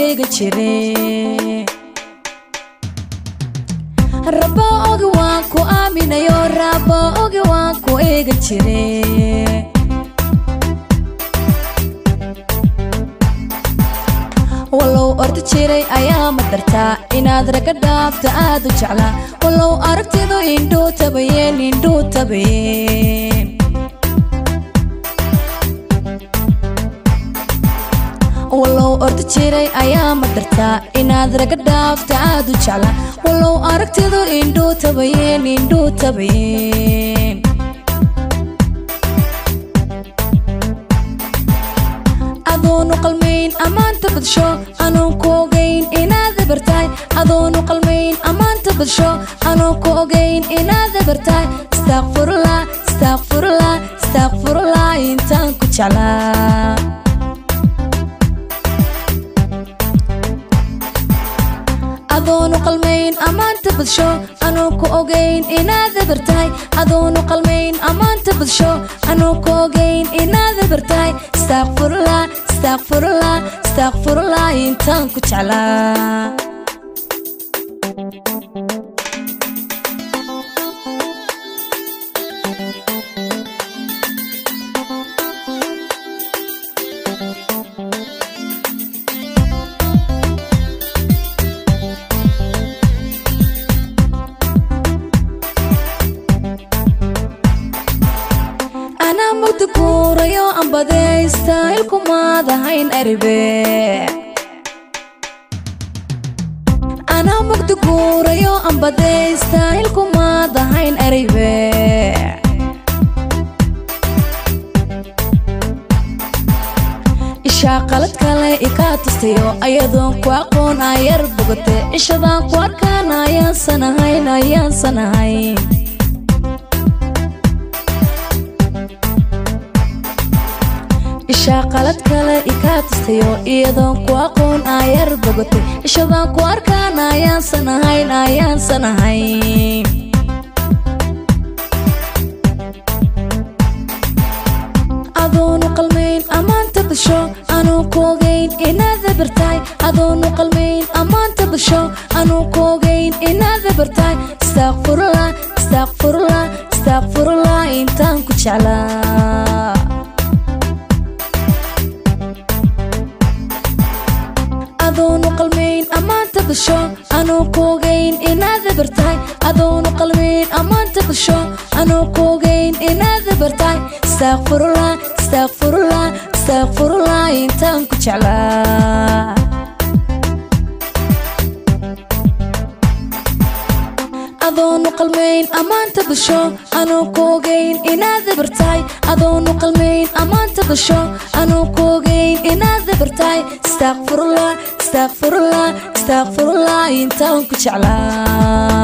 eega jiray Rabbo ogi waan ku aaminayo Rabbo ogi waan ku eega jiray Wallow ordi jiray ayaa ma dartaa inaad raga dhaafta aad u jeclaa Wallow aragtidu indhuu tabayeen Wallow ordi jiray ayaa ma dartaa inaad raga dhaafta aad u jeclaa Wallow aragtidu indhuu tabayeen adoonu qalmayn amaanta badsho anoo ku ogeyn inaad bartay adoonu qalmayn amaanta badsho anoo ku ogeyn inaad bartay astaghfirullah intaan ku jeclaa adoonu qalmayn amaanta badsho anoo ku ogeyn inaad bartay adoonu qalmayn amaanta badsho anoo ku ogeyn inaad bartay astaghfirullah intaan ku jeclaa Kurayo ambade style kumada hain aribe Ana mugdu kurayo ambade style kumada hain aribe Isha qalad kale ika tustayo ayadon ku aqoon ayar bogate ishadan ku arkaan ayaan sanahayn Isha qalad kale ika tustayo iyadon ku aqoon ayar bogate ishadan ku arkaan ayaan sanahayn adoonu qalmayn amaanta badsho anoo ku ogeyn inaad bartay adoonu qalmayn amaanta badsho anoo ku ogeyn inaad bartay astaghfirullah intaan ku jeclaa adoonu qalmayn amaanta badsho anoo ku ogeyn inaad bartay adoonu qalmayn amaanta badsho anoo ku ogeyn inaad bartay astaghfirullah intaan ku jeclaa adoonu qalmayn amaanta badsho anoo ku ogeyn inaad bartay adoonu qalmayn amaanta badsho anoo ku ogeyn inaad bartay astaghfirullah intaan ku jeclaa